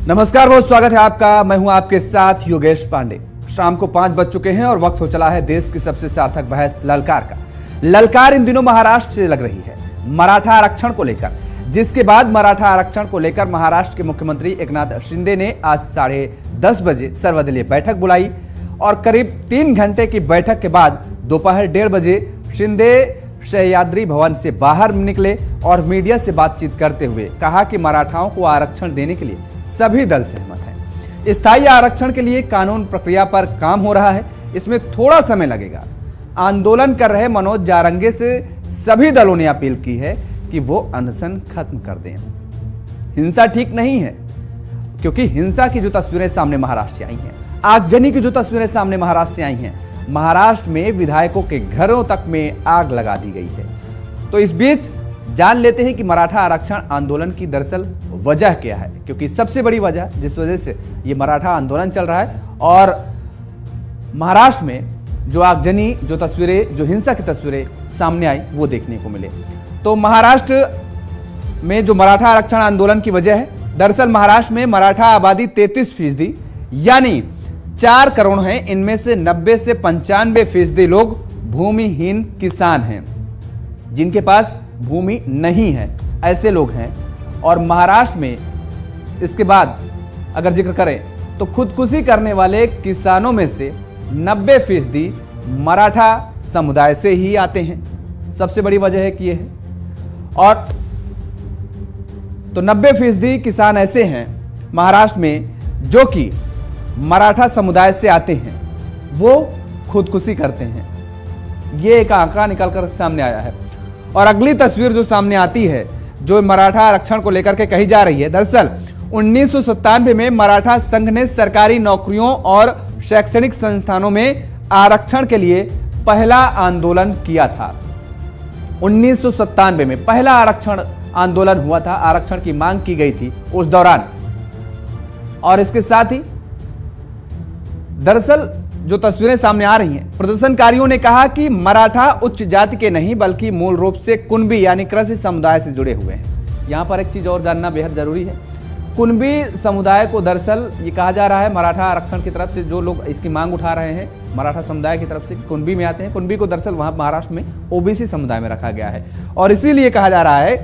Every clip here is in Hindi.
नमस्कार, बहुत स्वागत है आपका। मैं हूं आपके साथ योगेश पांडे। शाम को 5 बज चुके हैं और वक्त हो चला है देश की सबसे सार्थक बहस ललकार का। ललकार इन दिनों महाराष्ट्र से लग रही है मराठा आरक्षण को लेकर, जिसके बाद मराठा आरक्षण को लेकर महाराष्ट्र के मुख्यमंत्री एकनाथ शिंदे ने आज 10:30 बजे सर्वदलीय बैठक बुलाई और करीब 3 घंटे की बैठक के बाद दोपहर 1:30 बजे शिंदे सह्याद्री भवन से बाहर निकले और मीडिया से बातचीत करते हुए कहा कि मराठाओं को आरक्षण देने के लिए सभी दल सहमत हैं। स्थायी आरक्षण के लिए कानून प्रक्रिया पर काम हो रहा है, इसमें थोड़ा समय लगेगा। आंदोलन कर रहे मनोज जारंगे से सभी दलों ने अपील की है कि वो अनशन खत्म कर दें। हिंसा ठीक नहीं है, क्योंकि हिंसा की जो तस्वीरें सामने महाराष्ट्र से आई हैं, आगजनी की जो तस्वीरें सामने महाराष्ट्र से आई हैं, महाराष्ट्र में विधायकों के घरों तक में आग लगा दी गई है। तो इस बीच जान लेते हैं कि मराठा आरक्षण आंदोलन की दरअसल वजह क्या है, क्योंकि सबसे बड़ी वजह जिस वजह से ये मराठा आंदोलन चल रहा है और महाराष्ट्र में जो आगजनी, जो तस्वीरें, जो हिंसा की तस्वीरें सामने आई वो देखने को मिले। तो महाराष्ट्र में जो मराठा आरक्षण आंदोलन की वजह है, दरअसल महाराष्ट्र में मराठा आबादी 33% यानी 4 करोड़ हैं। इनमें से 90 से 95% लोग भूमिहीन किसान हैं, जिनके पास भूमि नहीं है, ऐसे लोग हैं। और महाराष्ट्र में इसके बाद अगर जिक्र करें तो खुदकुशी करने वाले किसानों में से 90% मराठा समुदाय से ही आते हैं। सबसे बड़ी वजह है कि ये है। और तो 90% किसान ऐसे हैं महाराष्ट्र में जो कि मराठा समुदाय से आते हैं, वो खुदकुशी करते हैं। ये एक आंकड़ा निकलकर सामने आया है। और अगली तस्वीर जो सामने आती है, जो मराठा आरक्षण को लेकर के कही जा रही है, दरअसल 1997 में मराठा संघ ने सरकारी नौकरियों और शैक्षणिक संस्थानों में आरक्षण के लिए पहला आंदोलन किया था। 1997 में पहला आरक्षण आंदोलन हुआ था, आरक्षण की मांग की गई थी उस दौरान। और इसके साथ ही दरअसल जो तस्वीरें सामने आ रही हैं, प्रदर्शनकारियों ने कहा कि मराठा उच्च जाति के नहीं बल्कि मूल रूप से कुणबी यानी कृषि समुदाय से जुड़े हुए हैं। यहां पर एक चीज और जानना बेहद जरूरी है। कुणबी समुदाय को दरअसल ये कहा जा रहा है, मराठा आरक्षण की तरफ से जो लोग इसकी मांग उठा रहे हैं मराठा समुदाय की तरफ से, कुणबी में आते हैं। कुणबी को दरअसल वहां महाराष्ट्र में ओबीसी समुदाय में रखा गया है और इसीलिए कहा जा रहा है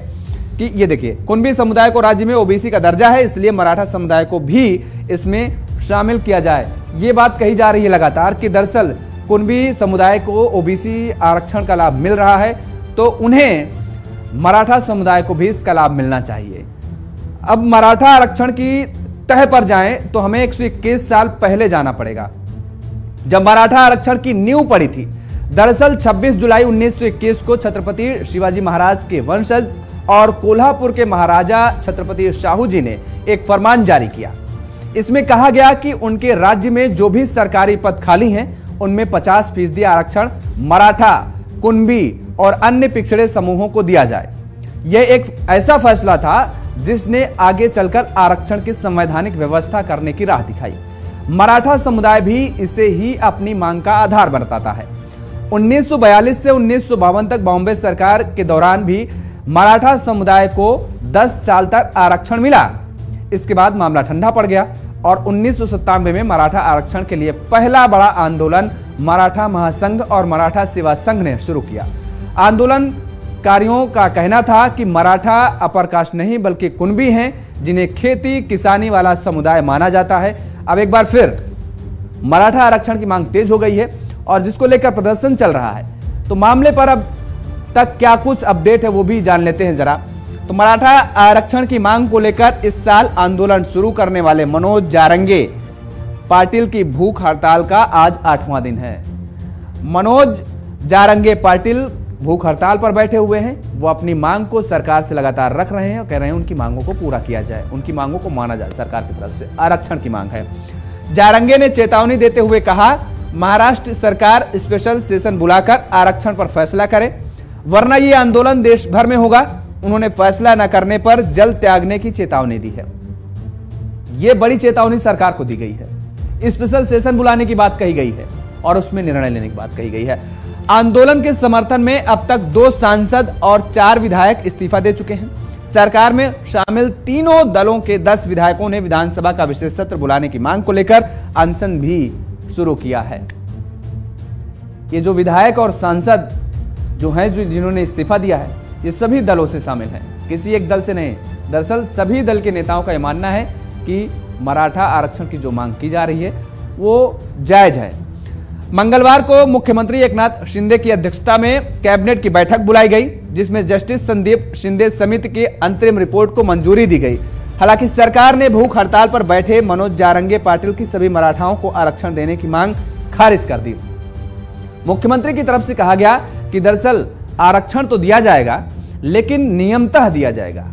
कि ये देखिए, कुणबी समुदाय को राज्य में ओबीसी का दर्जा है, इसलिए मराठा समुदाय को भी इसमें शामिल किया जाए। ये बात कही जा रही है लगातार कि दरअसल कुणबी समुदाय को ओबीसी आरक्षण का लाभ मिल रहा है, तो उन्हें मराठा समुदाय को भी इसका लाभ मिलना चाहिए। अब मराठा आरक्षण की तह पर जाएं तो हमें 121 साल पहले जाना पड़ेगा, जब मराठा आरक्षण की नींव पड़ी थी। दरअसल 26 जुलाई 1921 को छत्रपति शिवाजी महाराज के वंशज और कोल्हापुर के महाराजा छत्रपति शाहू जी ने एक फरमान जारी किया। इसमें कहा गया कि उनके राज्य में जो भी सरकारी पद खाली हैं, उनमें 50% आरक्षण मराठा, कुणबी और अन्य पिछड़े समूहों को दिया जाए। यह एक ऐसा फैसला था जिसने आगे चलकर आरक्षण की संवैधानिक व्यवस्था करने की राह दिखाई। मराठा समुदाय भी इसे ही अपनी मांग का आधार बताता है। 1942 से 1952 तक बॉम्बे सरकार के दौरान भी मराठा समुदाय को 10 साल तक आरक्षण मिला। इसके बाद मामला ठंडा पड़ गया और 1997 में मराठा आरक्षण के लिए पहला बड़ा आंदोलन मराठा महासंघ और मराठा सेवा संघ ने शुरू किया। आंदोलनकारियों का कहना था कि मराठा अपर कास्ट नहीं बल्कि कुणबी हैं, जिन्हें खेती किसानी वाला समुदाय माना जाता है। अब एक बार फिर मराठा आरक्षण की मांग तेज हो गई है और जिसको लेकर प्रदर्शन चल रहा है। तो मामले पर अब तक क्या कुछ अपडेट है वो भी जान लेते हैं जरा। तो मराठा आरक्षण की मांग को लेकर इस साल आंदोलन शुरू करने वाले मनोज जारंगे पाटिल की भूख हड़ताल का आज 8वां दिन है। मनोज जारंगे पाटिल भूख हड़ताल पर बैठे हुए हैं। वो अपनी मांग को सरकार से लगातार रख रहे हैं और कह रहे हैं उनकी मांगों को पूरा किया जाए, उनकी मांगों को माना जाए। सरकार की तरफ से आरक्षण की मांग है। जारंगे ने चेतावनी देते हुए कहा, महाराष्ट्र सरकार स्पेशल सेशन बुलाकर आरक्षण पर फैसला करे, वरना ये आंदोलन देश भर में होगा। उन्होंने फैसला न करने पर जल त्यागने की चेतावनी दी है। यह बड़ी चेतावनी सरकार को दी गई है। स्पेशल सेशन बुलाने की बात कही गई है और उसमें निर्णय लेने की बात कही गई है। आंदोलन के समर्थन में अब तक 2 सांसद और 4 विधायक इस्तीफा दे चुके हैं। सरकार में शामिल तीनों दलों के 10 विधायकों ने विधानसभा का विशेष सत्र बुलाने की मांग को लेकर अनशन भी शुरू किया है। ये जो विधायक और सांसद जो हैं, जिन्होंने इस्तीफा दिया है, ये सभी दलों से शामिल हैं, किसी एक दल से नहीं। दरअसल सभी दल के नेताओं का यह मानना है कि मराठा आरक्षण की जो मांग की जा रही है वो जायज है। मंगलवार को मुख्यमंत्री एकनाथ शिंदे की अध्यक्षता में कैबिनेट की बैठक बुलाई गई, जिसमें जस्टिस संदीप शिंदे समिति की अंतरिम रिपोर्ट को मंजूरी दी गई। हालांकि सरकार ने भूख हड़ताल पर बैठे मनोज जारंगे पाटिल की सभी मराठाओं को आरक्षण देने की मांग खारिज कर दी। मुख्यमंत्री की तरफ से कहा गया कि दरअसल आरक्षण तो दिया जाएगा, लेकिन नियमतः दिया जाएगा।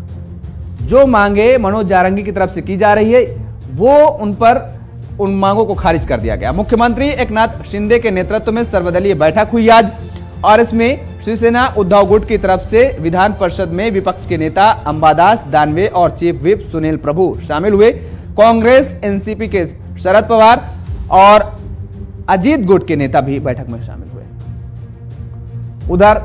जो मांगे मनोज जारंगी की तरफ से की जा रही है वो उन मांगों को खारिज कर दिया गया। मुख्यमंत्री एकनाथ शिंदे के नेतृत्व में सर्वदलीय बैठक हुई आज, और इसमें शिवसेना उद्धव गुट की तरफ से विधान परिषद में विपक्ष के नेता अंबादास दानवे और चीफ व्हिप सुनील प्रभु शामिल हुए। कांग्रेस एनसीपी के शरद पवार और अजीत गुट के नेता भी बैठक में शामिल हुए। उधर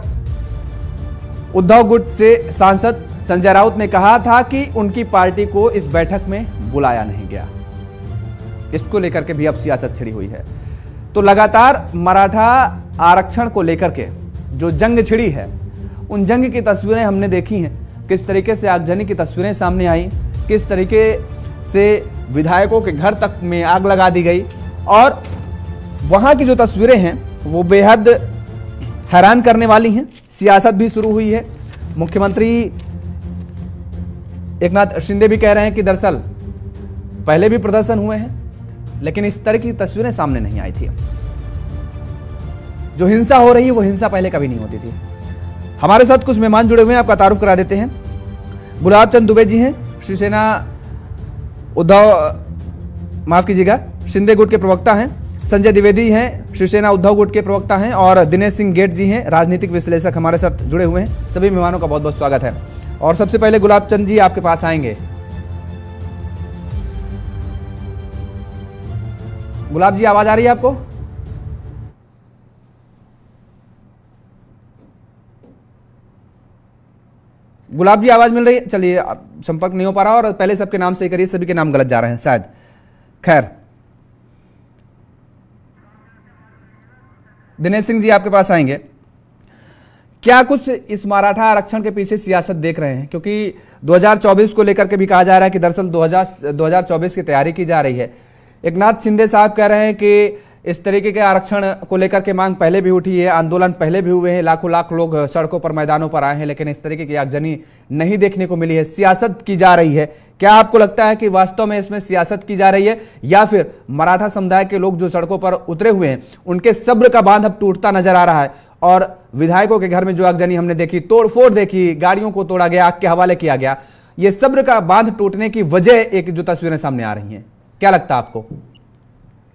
उद्धव गुट से सांसद संजय राउत ने कहा था कि उनकी पार्टी को इस बैठक में बुलाया नहीं गया। इसको लेकर के भी अब सियासत छिड़ी हुई है। तो लगातार मराठा आरक्षण को लेकर के जो जंग छिड़ी है, उन जंग की तस्वीरें हमने देखी हैं। किस तरीके से आगजनी की तस्वीरें सामने आई, किस तरीके से विधायकों के घर तक में आग लगा दी गई, और वहां की जो तस्वीरें हैं वो बेहद हैरान करने वाली हैं। सियासत भी शुरू हुई है। मुख्यमंत्री एकनाथ शिंदे भी कह रहे हैं कि दरअसल पहले भी प्रदर्शन हुए हैं, लेकिन इस तरह की तस्वीरें सामने नहीं आई थी। जो हिंसा हो रही है वो हिंसा पहले कभी नहीं होती थी। हमारे साथ कुछ मेहमान जुड़े हुए हैं, आपका तारुफ करा देते हैं। गुलाब चंद दुबे जी हैं, शिवसेना माफ कीजिएगा शिंदे गुट के प्रवक्ता हैं। संजय द्विवेदी हैं, शिवसेना उद्धव गुट के प्रवक्ता हैं। और दिनेश सिंह गेट जी हैं, राजनीतिक विश्लेषक, हमारे साथ जुड़े हुए हैं। सभी मेहमानों का बहुत बहुत स्वागत है। और सबसे पहले गुलाब चंद जी आपके पास आएंगे। गुलाब जी, आवाज आ रही है आपको? गुलाब जी, आवाज मिल रही है? चलिए, संपर्क नहीं हो पा रहा, और पहले सबके नाम सही करिए, सभी के नाम गलत जा रहे हैं शायद। खैर, दिनेश सिंह जी आपके पास आएंगे। क्या कुछ इस मराठा आरक्षण के पीछे सियासत देख रहे हैं? क्योंकि 2024 को लेकर के भी कहा जा रहा है कि दरअसल 2024 की तैयारी की जा रही है। एकनाथ शिंदे साहब कह रहे हैं कि इस तरीके के आरक्षण को लेकर के मांग पहले भी उठी है, आंदोलन पहले भी हुए हैं, लाखों लाख लोग सड़कों पर, मैदानों पर आए हैं, लेकिन इस तरीके की आगजनी नहीं देखने को मिली है। सियासत की जा रही है। क्या आपको लगता है कि वास्तव में इसमें सियासत की जा रही है, या फिर मराठा समुदाय के लोग जो सड़कों पर उतरे हुए हैं उनके सब्र का बांध अब टूटता नजर आ रहा है, और विधायकों के घर में जो आगजनी हमने देखी, तोड़फोड़ देखी, गाड़ियों को तोड़ा गया, आग के हवाले किया गया, ये सब्र का बांध टूटने की वजह एक जो तस्वीरें सामने आ रही हैं, क्या लगता है आपको?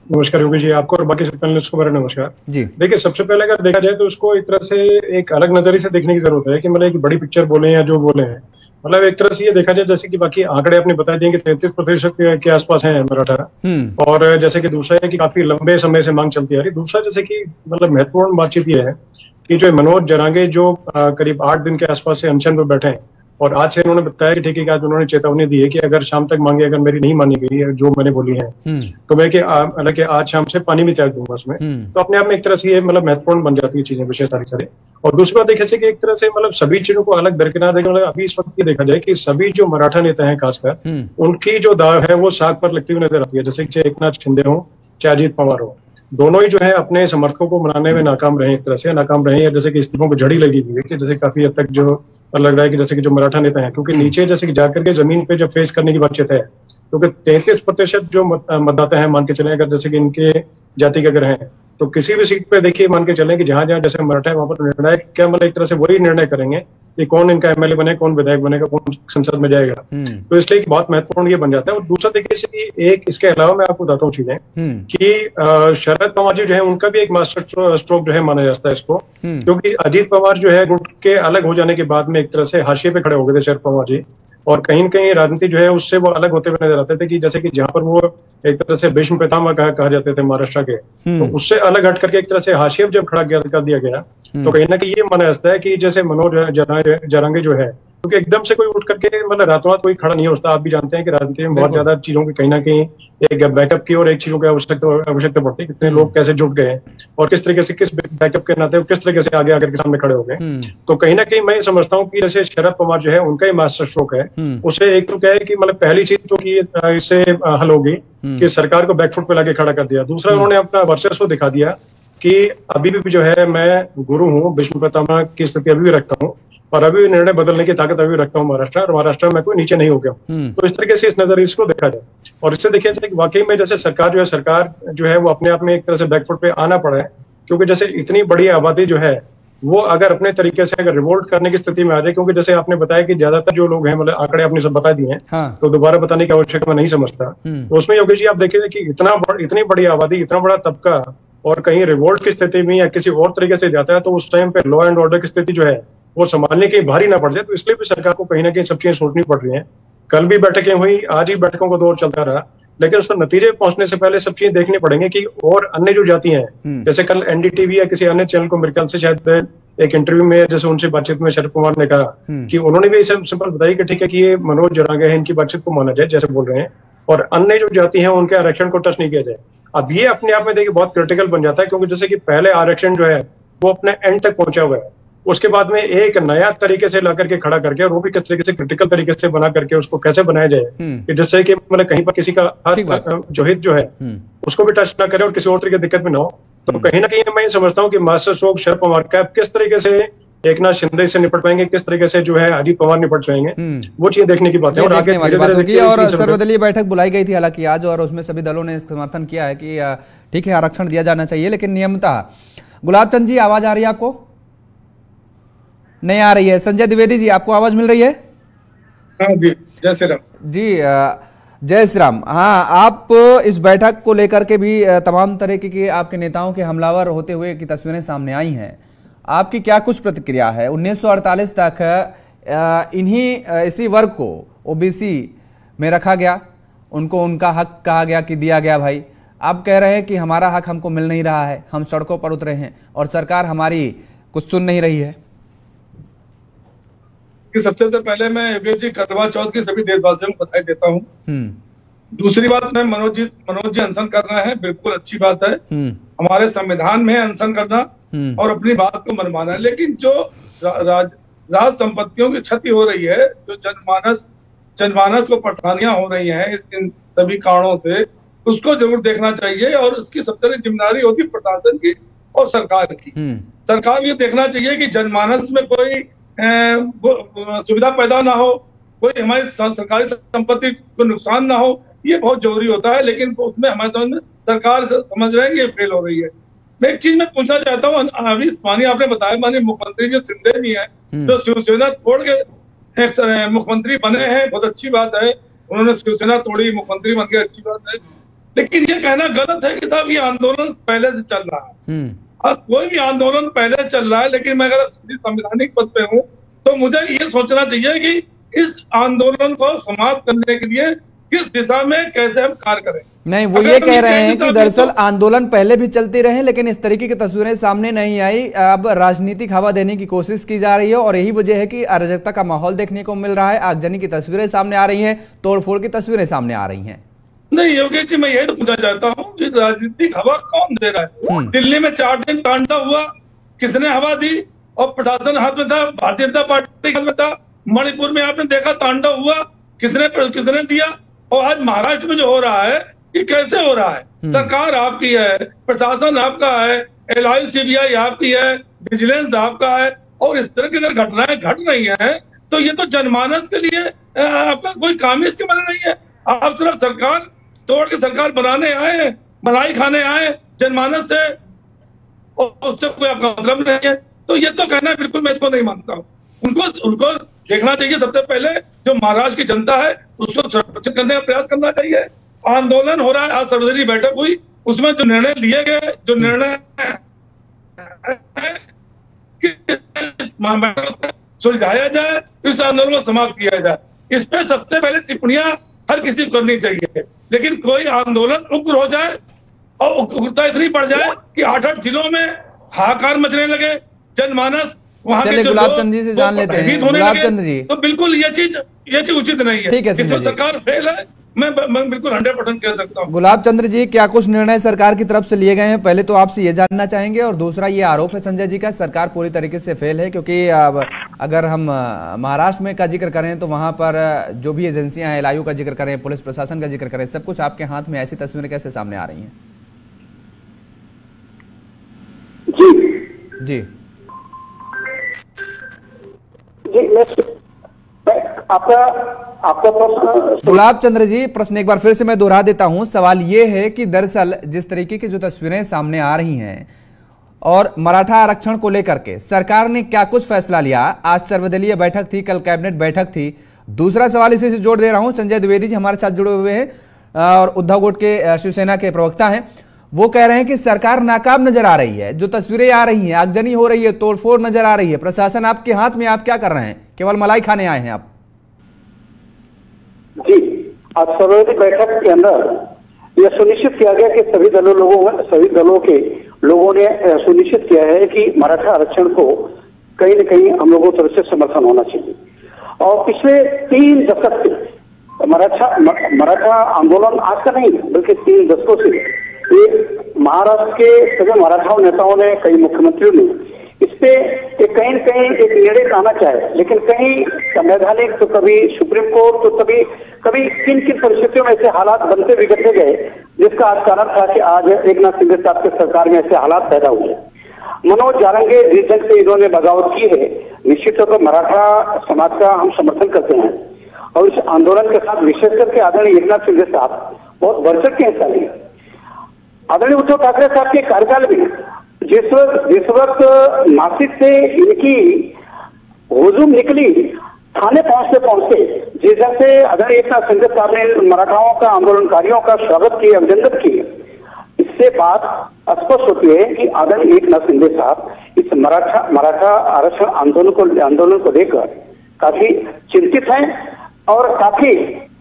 नमस्कार योगी जी, आपको और बाकी सब पैनलिस्ट को मेरा नमस्कार जी। देखिए, सबसे पहले अगर देखा जाए तो उसको एक तरह से एक अलग नजरिए से देखने की जरूरत है कि मतलब एक बड़ी पिक्चर बोले या जो बोले हैं, मतलब एक तरह से ये देखा जाए जैसे कि बाकी आंकड़े आपने बता दिए कि 33% के आसपास है मराठा, और जैसे कि दूसरा है कि काफी लंबे समय से मांग चलती आ रही। दूसरा जैसे कि मतलब महत्वपूर्ण बातचीत ये है कि जो मनोज जारंगे जो करीब 8 दिन के आसपास से अनशन पर बैठे हैं, और आज से उन्होंने बताया कि ठीक है, आज उन्होंने चेतावनी दी है कि अगर शाम तक मांगे अगर मेरी नहीं मानी गई है जो मैंने बोली है तो मैं हालांकि आज शाम से पानी भी त्याग दूंगा उसमें। तो अपने आप में एक तरह से ये मतलब महत्वपूर्ण बन जाती है चीजें, विषय सारी। और दूसरी बात देखिए कि एक तरह से मतलब सभी चीजों को अलग दरकिनार देखा, मतलब अभी इस वक्त ये देखा जाए कि सभी जो मराठा नेता हैं खासकर उनकी जो दाव है वो साग पर लगती हुई नजर आती है। जैसे कि चाहे एकनाथ शिंदे हो चाहे अजीत पवार हो, दोनों ही जो है अपने समर्थकों को मनाने में नाकाम रहे, एक तरह से नाकाम रहे, या जैसे कि इस्तीफों को झड़ी लगी हुई है कि जैसे काफी हद तक जो लग रहा है कि जैसे कि जो मराठा नेता है, क्योंकि नीचे जैसे कि जाकर के जमीन पे जब फेस करने की बातचीत है, क्योंकि 33% जो मतदाता है मान के चले, अगर जैसे कि इनके जाति के अगर हैं, तो किसी भी सीट पे देखिए मान के चलें कि जहां जहां जैसे मराठा है वहां पर निर्णय क्या मतलब एक तरह से वही निर्णय करेंगे कि कौन इनका एमएलए बने, कौन विधायक बनेगा, कौन संसद में जाएगा। तो इसलिए बहुत महत्वपूर्ण ये बन जाता है। और दूसरा देखिए कि एक इसके अलावा मैं आपको बताता हूँ चीजें कि शरद पवार जी जो है उनका भी एक मास्टर स्ट्रोक जो है माना जाता है इसको, क्योंकि अजीत पवार जो है गुट के अलग हो जाने के बाद में एक तरह से हाशिए पे खड़े हो गए थे शरद पवार जी, और कहीं न कहीं राजनीति जो है उससे वो अलग होते हुए नजर आते थे कि जैसे कि जहां पर वो एक तरह से भीष्म पितामह कहा जाते थे महाराष्ट्र के, तो उससे अलग हट करके एक तरह से हाशिए जब खड़ा कर दिया गया, तो कहीं ना कहीं ये माना जाता है कि जैसे मनोज जारंगे जो है क्योंकि एकदम से कोई उठ करके मतलब रातों रात कोई खड़ा नहीं होता। आप भी जानते हैं कि राजनीति में बहुत ज्यादा चीजों की कहीं ना कहीं एक बैकअप की और एक चीजों की आवश्यकता पड़ती है। कितने लोग कैसे जुट गए और किस तरीके से, किस बैकअप के नाते किस तरीके से आगे आकर के सामने खड़े हो गए। तो कहीं ना कहीं मैं समझता हूँ कि जैसे शरद पवार जो है उनका ही मास्टर स्ट्रोक है। उसे एक तो क्या है कि मतलब पहली चीज तो कि इससे हल होगी कि सरकार को बैकफुट पे लाके खड़ा कर दिया। दूसरा, उन्होंने अपना वर्चस्व दिखा दिया कि अभी भी जो है मैं गुरु हूँ, भीष्म पितामह की स्थिति अभी भी रखता हूँ और अभी भी निर्णय बदलने की ताकत अभी रखता हूँ महाराष्ट्र, और महाराष्ट्र में कोई नीचे नहीं हो गया। तो इस तरीके से इस नजरिए को देखा जाए और इससे देखिए कि वाकई में जैसे सरकार जो है वो अपने आप में एक तरह से बैकफुट पे आना पड़ा है। क्योंकि जैसे इतनी बड़ी आबादी जो है वो अगर अपने तरीके से अगर रिवोल्ट करने की स्थिति में आ जाए, क्योंकि जैसे आपने बताया कि ज्यादातर जो लोग हैं मतलब आंकड़े आपने सब बता दिए हैं, हाँ। तो दोबारा बताने की आवश्यकता मैं नहीं समझता। तो उसमें योगेश जी आप देखिए कि इतनी बड़ी आबादी, इतना बड़ा तबका और कहीं रिवोल्ट की स्थिति में या किसी और तरीके से जाता है तो उस टाइम पे लॉ एंड ऑर्डर की स्थिति जो है वो संभालने की भारी ना पड़ जाए। तो इसलिए भी सरकार को कहीं ना कहीं सब चीजें सोचनी पड़ रही हैं। कल भी बैठकें हुई, आज ही बैठकों का दौर चलता रहा, लेकिन उस पर नतीजे पहुंचने से पहले सब चीजें देखनी पड़ेंगे कि और अन्य जो जाति हैं, जैसे कल एनडीटीवी या किसी अन्य चैनल को मेरे ख्याल से शायद एक इंटरव्यू में जैसे उनसे बातचीत में शरद पवार ने कहा कि उन्होंने भी सिंपल बताया कि ठीक है कि ये मनोज जरांगे हैं, इनकी बातचीत को माना जाए जैसे बोल रहे हैं, और अन्य जो जाति हैं उनके आरक्षण को टच नहीं किया जाए। अब ये अपने आप में देखिए बहुत क्रिटिकल बन जाता है, क्योंकि जैसे कि पहले आरक्षण जो है वो अपने एंड तक पहुंचा हुआ है, उसके बाद में एक नया तरीके से ला करके खड़ा करके, और वो भी किस तरीके से क्रिटिकल तरीके से बना करके उसको कैसे बनाया जाए कि जिससे कि मतलब कहीं पर किसी का जो हित जो है उसको भी टच ना करे और किसी और तरीके की दिक्कत भी ना हो। तो कहीं ना कहीं मैं समझता हूँ कि मास्टर स्ट्रोक शरद पवार का किस तरीके से एकनाथ शिंदे से निपट पाएंगे, किस तरीके से जो है अजित पवार निपट जाएंगे, वो चीज देखने की बात है। और आगे और सर्वदलीय बैठक बुलाई गई थी हालांकि आज, और उसमें सभी दलों ने समर्थन किया है कि ठीक है आरक्षण दिया जाना चाहिए, लेकिन नियमतः। गुलाब चंद जी आवाज आ रही है आपको? नहीं आ रही है। संजय द्विवेदी जी आपको आवाज मिल रही है? हाँ जी, जय श्री राम जी। जय श्री राम। हाँ, आप इस बैठक को लेकर के भी तमाम तरह के आपके नेताओं के हमलावर होते हुए की तस्वीरें सामने आई हैं, आपकी क्या कुछ प्रतिक्रिया है? 1948 तक इसी वर्ग को ओबीसी में रखा गया, उनको उनका हक कहा गया कि दिया गया। भाई आप कह रहे हैं कि हमारा हक हमको मिल नहीं रहा है, हम सड़कों पर उतरे हैं और सरकार हमारी कुछ सुन नहीं रही है। कि सबसे पहले मैं योगेश जी करवा चौथ की सभी देशवासियों को बधाई देता हूँ। दूसरी बात, मैं मनोज जी अनशन कर रहे हैं, बिल्कुल अच्छी बात है। हमारे संविधान में अनशन करना और अपनी बात को मनवाना है, लेकिन जो राज संपत्तियों की क्षति हो रही है, जो जनमानस को परेशानियां हो रही हैं इन सभी कारणों से, उसको जरूर देखना चाहिए और उसकी सबसे बड़ी जिम्मेदारी होगी प्रशासन की और सरकार की। सरकार ये देखना चाहिए कि जनमानस में कोई सुविधा पैदा ना हो, कोई हमारी सरकारी संपत्ति को नुकसान ना हो, ये बहुत जरूरी होता है। लेकिन उसमें हमारे समझ में सरकार समझ रहे हैं कि ये फेल हो रही है। मैं एक चीज में पूछना चाहता हूँ, अभी माननीय आपने बताया, माननीय मुख्यमंत्री जो शिंदे जी हैं, जो शिवसेना तोड़ के मुख्यमंत्री बने हैं, बहुत अच्छी बात है। उन्होंने शिवसेना तोड़ी, मुख्यमंत्री बन गए, अच्छी बात है। लेकिन ये कहना गलत है कि साहब ये आंदोलन पहले से चल रहा है। कोई भी आंदोलन पहले चल रहा है, लेकिन मैं अगर संवैधानिक पद पे हूँ तो मुझे ये सोचना चाहिए कि इस आंदोलन को समाप्त करने के लिए किस दिशा में कैसे हम कार्य करें। नहीं, वो ये कह रहे हैं कि दरअसल आंदोलन पहले भी चलते रहे, लेकिन इस तरीके की तस्वीरें सामने नहीं आई। अब राजनीतिक हवा देने की कोशिश की जा रही है और यही वजह है कि अराजकता का माहौल देखने को मिल रहा है, आगजनी की तस्वीरें सामने आ रही हैं, तोड़फोड़ की तस्वीरें सामने आ रही हैं। नहीं योगेश जी, मैं यही तो पूछना चाहता हूँ कि राजनीतिक हवा कौन दे रहा है? दिल्ली में 4 दिन तांडव हुआ, किसने हवा दी? और प्रशासन हाथ में था, भारतीय जनता पार्टी हाथ में था। मणिपुर में आपने देखा तांडव हुआ, किसने दिया? और आज महाराष्ट्र में जो हो रहा है, ये कैसे हो रहा है? सरकार आपकी है, प्रशासन आपका है, एलआई सीबीआई आपकी है, विजिलेंस आपका है, और इस तरह की अगर घटनाएं घट रही हैं तो ये तो जनमानस के लिए आपका कोई काम इसके मतलब नहीं है। आप सिर्फ सरकार तोड़ के सरकार बनाने आए, मलाई खाने आए जनमानस से, और उससे कोई आपका मतलब नहीं है। तो ये तो कहना बिल्कुल मैं इसको नहीं मानता हूँ। उनको देखना चाहिए, सबसे पहले जो महाराष्ट्र की जनता है उसको सुरक्षित करने का प्रयास करना चाहिए। आंदोलन हो रहा है, आज सर्वदलीय बैठक हुई, उसमें जो निर्णय लिए गए, जो निर्णय सुलझाया जाए, इस आंदोलन को समाप्त किया जाए, इस पे सबसे पहले टिप्पणियां हर किसी को करनी चाहिए। लेकिन कोई आंदोलन उग्र हो जाए और उग्रता इतनी बढ़ जाए कि 8-8 जिलों में हाहाकार मचने लगे, जनमानस वहाँ चलिए गुलाब चंद जी से जान लेते हैं। गुलाब चंद जी, तो बिल्कुल ये चीज उचित नहीं है। ठीक है, जो सरकार फेल है मैं बिल्कुल 100% कह सकता हूँ। गुलाब चंद्र जी, क्या कुछ निर्णय सरकार की तरफ से लिए गए हैं, पहले तो आपसे ये जानना चाहेंगे। और दूसरा ये आरोप है संजय जी का, सरकार पूरी तरीके से फेल है, क्योंकि अगर हम महाराष्ट्र में का जिक्र करें तो वहां पर जो भी एजेंसियां हैं, LIU का जिक्र करें, पुलिस प्रशासन का जिक्र करें, सब कुछ आपके हाथ में, ऐसी तस्वीरें कैसे सामने आ रही हैं? जी आपका प्रश्न। गुलाब चंद्र जी, प्रश्न एक बार फिर से मैं दोहरा देता हूं। सवाल ये है कि दरअसल जिस तरीके की जो तस्वीरें सामने आ रही हैं और मराठा आरक्षण को लेकर के सरकार ने क्या कुछ फैसला लिया, आज सर्वदलीय बैठक थी, कल कैबिनेट बैठक थी। दूसरा सवाल इसी से जोड़ दे रहा हूं, संजय द्विवेदी जी हमारे साथ जुड़े हुए हैं और उद्धव गुट के शिवसेना के प्रवक्ता हैं। वो कह रहे हैं कि सरकार नाकाम नजर आ रही है, जो तस्वीरें आ रही हैं, आगजनी हो रही है, तोड़फोड़ नजर आ रही है, प्रशासन आपके हाथ में, आप क्या कर रहे हैं? केवल मलाई खाने आए हैं आप? जी, आज सर्वदलीय बैठक के अंदर यह सुनिश्चित किया गया कि सभी दलों के लोगों ने सुनिश्चित किया है कि मराठा आरक्षण को कहीं न कहीं हम लोगों की तरफ से समर्थन होना चाहिए। और पिछले 3 दशक से मराठा आंदोलन आज का नहीं बल्कि 3 दशकों से ये महाराष्ट्र के सभी मराठा नेताओं ने, कई मुख्यमंत्रियों ने इस पे कहीं न कहीं एक निर्णय लाना चाहे, लेकिन कहीं संवैधानिक तो कभी सुप्रीम कोर्ट तो कभी किन किन परिस्थितियों में ऐसे हालात बनते बिगड़ते गए, जिसका आज कारण था कि आज एकनाथ शिंदे साहब की सरकार में ऐसे हालात पैदा हुए। मनोज जारंगे रीजन से इन्होंने बगावत की है, निश्चित तौर पर मराठा समाज का हम समर्थन करते हैं और इस आंदोलन के साथ विशेष करके आदरणीय एकनाथ शिंदे साहब बहुत बढ़ चढ़ के हिस्सा लिए। आदरणीय उद्धव ठाकरे साहब के कार्यकाल में जिस वक्त नासिक से इनकी हुजूम निकली, थाने पहुंचते जिस जैसे आदरणीय एकनाथ शिंदे साहब ने मराठाओं का, आंदोलनकारियों का स्वागत किया, अभिनंदन किए, इससे बात स्पष्ट होती है कि आदरणीय एकनाथ शिंदे साहब इस मराठा आरक्षण आंदोलन को लेकर काफी चिंतित हैं और काफी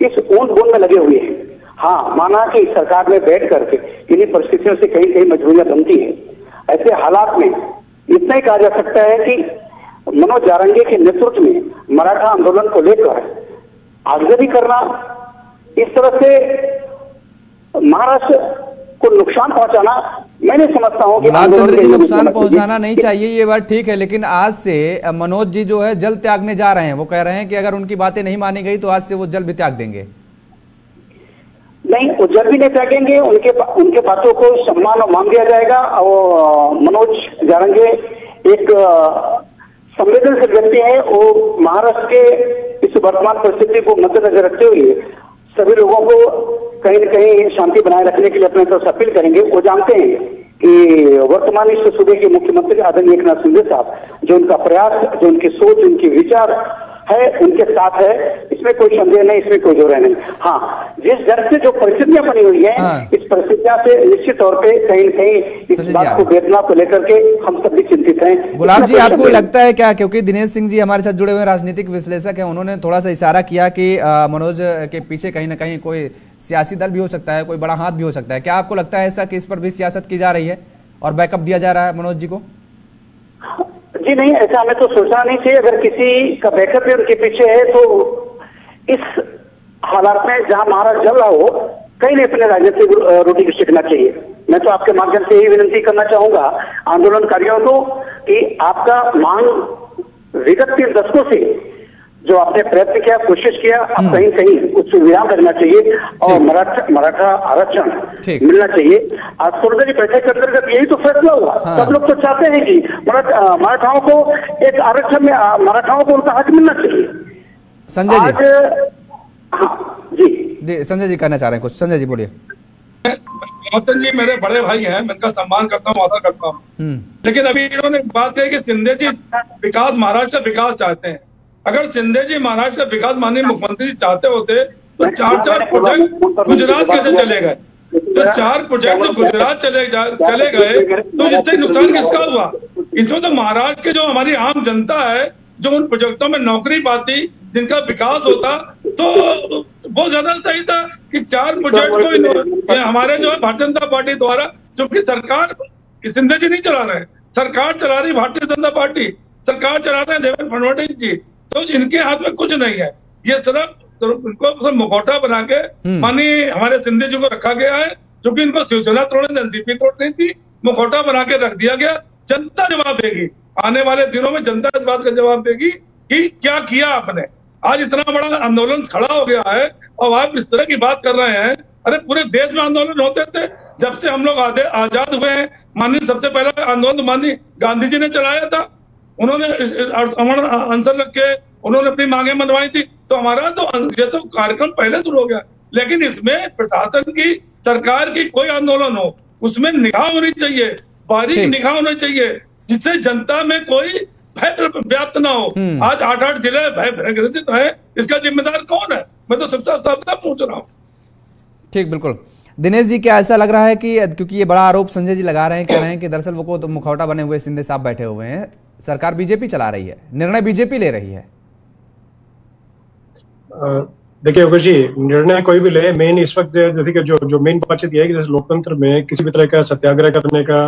इस ऊंध बूंद में लगे हुए हैं। हाँ, माना कि सरकार में बैठ करके इन्हीं परिस्थितियों से कहीं कहीं मजबूरियां बनती है। ऐसे हालात में इतना ही कहा जा सकता है कि मनोज जारंगे के नेतृत्व में मराठा आंदोलन को लेकर आगजनी करना, इस तरह से महाराष्ट्र को नुकसान पहुंचाना, मैं नहीं समझता हूं कि गुलाब चंद्र जी नुकसान पहुंचाना नहीं चाहिए, ये बात ठीक है, लेकिन आज से मनोज जी जो है जल त्यागने जा रहे हैं। वो कह रहे हैं कि अगर उनकी बातें नहीं मानी गई तो आज से वो जल भी त्याग देंगे। नहीं, वो जल भी नहीं त्यागेंगे, उनके बातों को सम्मान और मान दिया जाएगा। और मनोज जारंगे एक संवेदनशील व्यक्ति है, वो महाराष्ट्र के इस वर्तमान परिस्थिति को मद्देनजर रखते हुए सभी लोगों को कहीं न कहीं शांति बनाए रखने के लिए अपने तरफ से अपील करेंगे। वो जानते हैं कि वर्तमान इस सूबे के मुख्यमंत्री आदरणीय एकनाथ शिंदे साहब, जो उनका प्रयास, जो उनकी सोच, उनके विचार है, उनके साथ है, इसमें कोई संदेह नहीं, इसमें कोई जोर नहीं। हाँ, जिस दर से जो परिस्थितियां बनी हुई है, इस परिस्थितियां से निश्चित तौर पे कहीं न कहीं इस बात को, वेदना को लेकर के हम सब भी चिंतित हैं। गुलाब जी, आपको लगता है क्या, क्योंकि दिनेश सिंह जी हमारे साथ जुड़े हुए राजनीतिक विश्लेषक हैं, उन्होंने थोड़ा सा इशारा किया कि मनोज के पीछे कहीं ना कहीं कोई सियासी दल भी हो सकता है, कोई बड़ा हाथ भी हो सकता है, क्या आपको लगता है ऐसा कि इस पर भी सियासत की जा रही है और बैकअप दिया जा रहा है मनोज जी को? जी नहीं, ऐसा हमें तो सोचना नहीं चाहिए। अगर किसी का बैकअप भी उनके पीछे है तो इस हालात में जहां महाराष्ट्र जल रहा हो, कहीं नहीं अपने राजनीतिक रोटी को सीखना चाहिए। मैं तो आपके माध्यम से यही विनती करना चाहूंगा आंदोलनकारियों को कि आपका मांग विगत 3 दशकों से जो आपने प्रयत्न किया, कोशिश किया, अब कहीं कहीं कुछ विराम करना चाहिए और मराठा आरक्षण मिलना चाहिए। आज सर्वदलीय बैठक के अंतर्गत यही तो फैसला हुआ। सब लोग तो चाहते हैं कि मराठाओं को एक आरक्षण में मराठाओं को उनका हक मिलना चाहिए। संजय जी, हाँ जी, संजय जी कहना चाह रहे हैं कुछ। संजय जी बोलिए। गौतम जी मेरे बड़े भाई हैं, मैं इनका सम्मान करता हूँ, आदर करता हूँ, लेकिन अभी इन्होंने बात कही कि शिंदे जी विकास, महाराष्ट्र का विकास चाहते हैं। अगर शिंदे जी महाराष्ट्र का विकास माननीय मुख्यमंत्री चाहते होते तो 4 प्रोजेक्ट गुजरात कैसे चले गए? तो 4 प्रोजेक्ट गुजरात चले गए तो इससे नुकसान किसका हुआ? इसमें तो महाराष्ट्र के जो हमारी आम जनता है, जो उन प्रोजेक्टों में नौकरी पाती, जिनका विकास होता, तो बहुत ज्यादा सही था कि 4 प्रोजेक्ट को हमारे जो है भारतीय जनता पार्टी द्वारा, जो कि सरकार शिंदे जी नहीं चला रहे, सरकार चला रही भारतीय जनता पार्टी, सरकार चला रहे हैं देवेंद्र फडणवीस जी, तो इनके हाथ में कुछ नहीं है। ये सिर्फ इनको मुखौटा बना के माननीय हमारे सिंधे जी को रखा गया है, क्योंकि इनको शिवसेना तोड़ने एनसीपी तोड़नी थी, मुखौटा बना के रख दिया गया। जनता जवाब देगी, आने वाले दिनों में जनता इस बात का जवाब देगी कि क्या किया आपने। आज इतना बड़ा आंदोलन खड़ा हो गया है और आप इस तरह की बात कर रहे हैं। अरे पूरे देश में आंदोलन होते थे जब से हम लोग आजाद हुए हैं। माननीय सबसे पहला आंदोलन माननीय गांधी जी ने चलाया था, उन्होंने अमर अनशन रख के उन्होंने अपनी मांगे मनवाई थी। तो हमारा तो ये तो कार्यक्रम पहले शुरू हो गया, लेकिन इसमें प्रशासन की, सरकार की कोई आंदोलन हो उसमें निगाह होनी चाहिए, बारीक निगाह होनी चाहिए, जिससे जनता में कोई भय व्याप्त ना हो। आज 8-8 जिले भय ग्रसित है, इसका जिम्मेदार कौन है? मैं तो सबसे पूछ रहा हूँ। ठीक, बिल्कुल। दिनेश जी, क्या ऐसा लग रहा है कि क्योंकि ये बड़ा आरोप संजय जी लगा रहे हैं, कह रहे हैं कि दरअसल वो को तो मुखौटा बने हुए शिंदे साहब बैठे हुए हैं, सरकार बीजेपी चला रही है, निर्णय बीजेपी ले रही है। देखिए योगेश जी, निर्णय कोई भी ले, मेन इस वक्त जैसे कि जो मेन बातचीत यह है कि जैसे लोकतंत्र में किसी भी तरह का सत्याग्रह करने का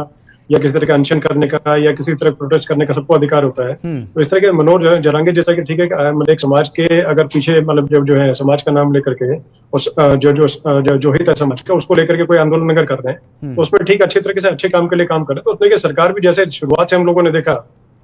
या किसी तरह का अनशन करने का या किसी तरह प्रोटेस्ट करने का सबको अधिकार होता है। तो इस तरह के मनोज जरांगे जैसा कि ठीक है, मतलब एक समाज के अगर पीछे मतलब जो है समाज का नाम लेकर के उस जो हित है समाज का उसको लेकर के कोई आंदोलन अगर कर रहे हैं तो उसमें ठीक अच्छी तरीके से अच्छे काम के लिए काम करें। तो उसमें सरकार भी जैसे शुरुआत से हम लोगों ने देखा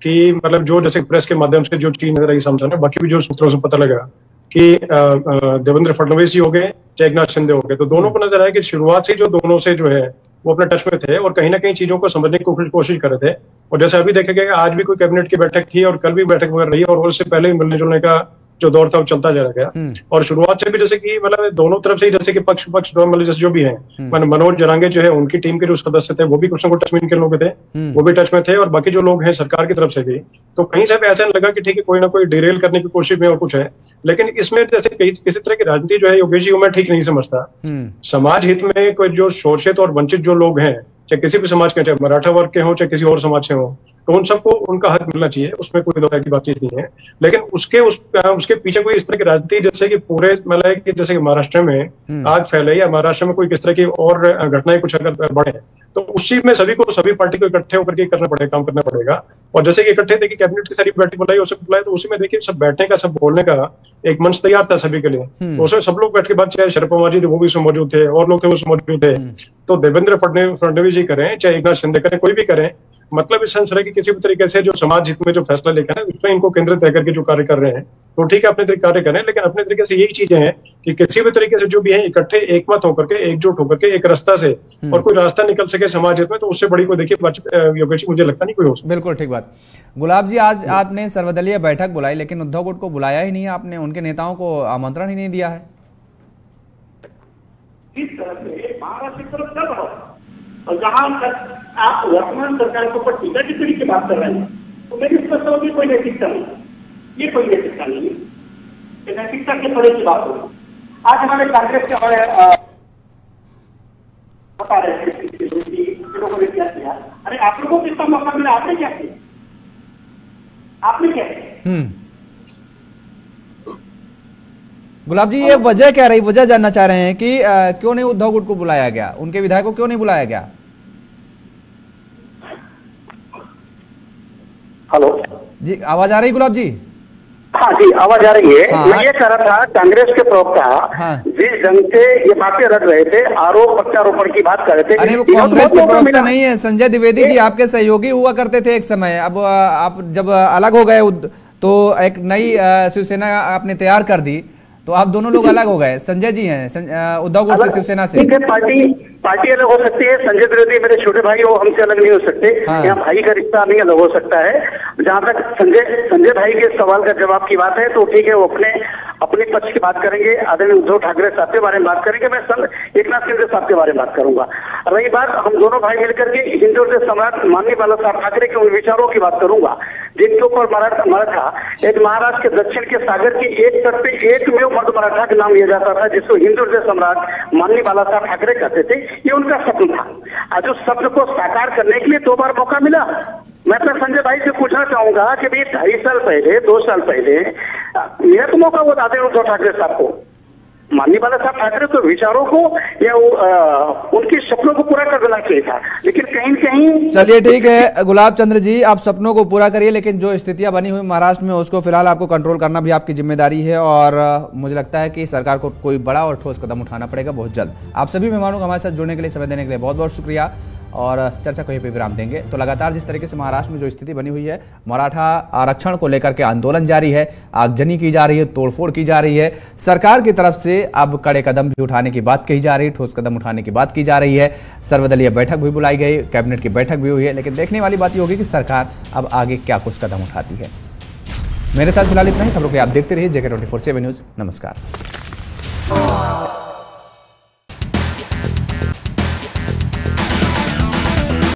कि मतलब जो जैसे प्रेस के माध्यम से जो चीज नजर आई सामने, बाकी भी जो सूत्रों से पता लगा कि देवेंद्र फडणवीस जी हो गए चाहे एकनाथ शिंदे हो गए, तो दोनों को नजर आया कि शुरुआत से जो दोनों से जो है वो अपने टच में थे और कहीं ना कहीं चीजों को समझने की कोशिश कर रहे थे। और जैसे अभी देखा गया आज भी कोई कैबिनेट की बैठक थी और कल भी बैठक वगैरह रही और उससे पहले ही मिलने जुलने का जो दौर था वो चलता जा गया। और शुरुआत से भी जैसे कि मतलब दोनों तरफ से जैसे कि पक्ष मतलब जैसे जो भी है, मनोज जरांगे जो है उनकी टीम के जो सदस्य थे वो भी कुछ न कुछ टच में इनके लोग थे, वो भी टच में थे, और बाकी जो लोग हैं सरकार की तरफ से भी, तो कहीं से भी ऐसा लगा कि ठीक है कोई ना कोई डिरेल करने की कोशिश में और कुछ है। लेकिन इसमें जैसे किसी तरह की राजनीति जो है योगेश जी मैं ठीक नहीं समझता। समाज हित में कोई जो शोषित और वंचित जो लोग हैं, चाहे किसी भी समाज के, चाहे मराठा वर्ग के हो चाहे किसी और समाज से हो, तो उन सबको उनका हक मिलना चाहिए, उसमें कोई दो तरह की बातचीत नहीं है। लेकिन उसके पीछे कोई इस तरह की राजनीति जैसे कि पूरे मतलब कि जैसे कि महाराष्ट्र में आग फैले या महाराष्ट्र में कोई किस तरह की और घटनाएं कुछ अगर बढ़े तो उस चीज में सभी पार्टी को इकट्ठे होकर के करना पड़ेगा, काम करना पड़ेगा। और जैसे कि इकट्ठे देखिए कैबिनेट की सारी बैठक बुलाई, उसे बुलाए तो उसी में देखिए सब बैठने का, सब बोलने का एक मंच तैयार था सभी के लिए। तो उसमें सब लोग बैठ के बाद, चाहे शरद पवार जी थे वो भी मौजूद थे और लोग थे वो मौजूद थे। तो देवेंद्र फडणवीस जी करें चाहे एकनाथ शिंदे करें, कोई भी करें, मतलब इस सेंस है कि किसी भी तरीके से जो समाज हित में जो फैसला लेकर है उसमें इनको केंद्रित रह करके जो कार्य कर रहे हैं तो ठीक है अपने तरीके कार्य करें। लेकिन अपने तरीके से यही चीजें हैं कि किसी भी तरीके से जो भी है इकट्ठे एकमत होकर के एकजुट होकर के एक रास्ता से और कोई रास्ता निकल सके समाज हित में, तो उससे बड़ी कोई देखिए योगेश मुझे लगता नहीं कोई हो सकता। बिल्कुल ठीक बात। गुलाब जी, आज आपने सर्वदलीय बैठक बुलाई लेकिन उद्धव गुट को बुलाया ही नहीं, आपने उनके नेताओं को आमंत्रण ही नहीं दिया है। इस तरह से महाराष्ट्र की तरफ चल रहा है और जहां आप वर्तमान सरकार के ऊपर टीका टिप्पणी की बात कर रहे हैं तो मेरी स्पष्ट होगी कोई नैतिकता नहीं, ये कोई नैतिकता नहीं है, नैतिकता के परे की बात होगी। आज हमारे कांग्रेस के हमारे बता रहे थे लोगों ने क्या किया, अरे आप लोगों को कितना मौका मिला, आपने क्या किया, आपने क्या किया? गुलाब जी, ये वजह क्या रही, वजह जानना चाह रहे हैं कि क्यों नहीं उद्धव गुट को बुलाया गया, उनके विधायकों को क्यों नहीं बुलाया गया? हेलो जी, आवाज आ रही गुलाब जी? हाँ जी, आवाज आ रही है। मैं ये कह रहा था कांग्रेस के प्रवक्ता जिस ढंग से ये बातें रख रहे थे, आरोप प्रत्यारोपण की बात कर रहे थे। अरे वो कांग्रेस के प्रवक्ता नहीं है, संजय द्विवेदी जी आपके सहयोगी हुआ करते थे एक समय, अब आप जब अलग हो गए तो एक नई शिवसेना आपने तैयार कर दी तो आप दोनों लोग अलग हो गए। संजय जी हैं उद्धव गुट से, शिवसेना से। ठीक है, पार्टी अलग हो सकती है, संजय द्विवेदी मेरे छोटे भाई हो, हमसे अलग नहीं हो सकते। यहाँ भाई का रिश्ता नहीं अलग हो सकता है। जहां तक संजय भाई के सवाल का जवाब की बात है तो ठीक है, वो अपने पक्ष की बात करेंगे, आदरणीय उद्धव ठाकरे साहब के बारे में बात करेंगे, मैं एकनाथ शिंदे साहब के बारे में बात करूंगा। रही बात, हम दोनों भाई मिलकर के हिंदुत्व सम्राट माननीय बाला साहब ठाकरे के उन विचारों की बात करूंगा जिनके ऊपर मराठा एक महाराष्ट्र के दक्षिण के सागर के एक तट पे एक में मर्द मराठा का नाम लिया जाता था, जिसको हिंदू हृदय सम्राट माननीय बाला साहब ठाकरे कहते थे। ये उनका सपना था। आज उस सपने को साकार करने के लिए 2 बार मौका मिला। मैं तो संजय भाई से पूछना चाहूंगा कि भाई 2.5 साल पहले 2 साल पहले मेरा तो मौका हुआ था उद्धव ठाकरे साहब को, माननीय बाला साहब ठाकरे तो विचारों को या उनके सपनों को पूरा कर देना चाहिए था, लेकिन कहीं न कहीं। चलिए ठीक है गुलाब चंद्र जी, आप सपनों को पूरा करिए, लेकिन जो स्थितियां बनी हुई महाराष्ट्र में उसको फिलहाल आपको कंट्रोल करना भी आपकी जिम्मेदारी है और मुझे लगता है कि सरकार को कोई बड़ा और ठोस कदम उठाना पड़ेगा बहुत जल्द। आप सभी मेहमानों को हमारे साथ जुड़ने के लिए, समय देने के लिए बहुत बहुत शुक्रिया और चर्चा को यहीं पे विराम देंगे। तो लगातार जिस तरीके से महाराष्ट्र में जो स्थिति बनी हुई है, मराठा आरक्षण को लेकर के आंदोलन जारी है, आगजनी की जा रही है, तोड़फोड़ की जा रही है, सरकार की तरफ से अब कड़े कदम भी उठाने की बात कही जा रही है, ठोस कदम उठाने की बात की जा रही है, सर्वदलीय बैठक भी बुलाई गई, कैबिनेट की बैठक भी हुई है, लेकिन देखने वाली बात ये होगी कि सरकार अब आगे क्या कुछ कदम उठाती है। मेरे साथ फिलहाल इतना ही। खबरों को आप देखते रहिए JK24/7 न्यूज। नमस्कार।